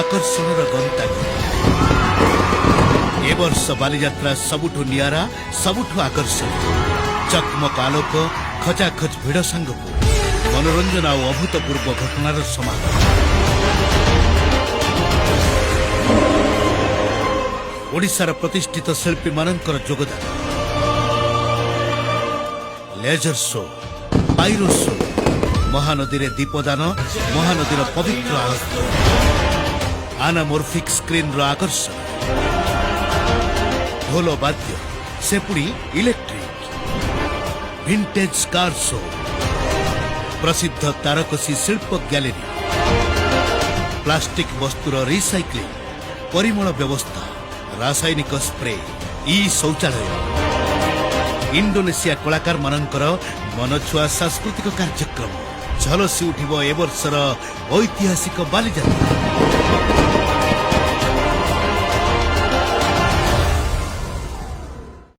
आकर्षणर गंताघर ए वर्ष बालीजात्रा सबुठु नियारा सबुठु आकर्षण चकमक आलोक खचाखच भिड़ सांगकु मनोरंजन आ अभूतपूर्व घटनार समागम ओडिशार प्रतिष्ठित शिल्पी मानकर योगदान laser show pyro show Mahanadi रे दीपदान महानदीर पवित्र आरती आनामोर्फिक स्क्रीन रो आकर्षण ढोल वाद्य से पुणी इलेक्ट्रिक विंटेज कार शो प्रसिद्ध तारकसी शिल्प गैलरी प्लास्टिक वस्तुर रिसाइक्लिंग परिमल व्यवस्था रासायनिक स्प्रे ई शौचालय इंडोनेशिया कलाकार मानकर मनछुआ सांस्कृतिक कार्यक्रम झलसी उठिब ए वर्षर ऐतिहासिक बालीजात्रा।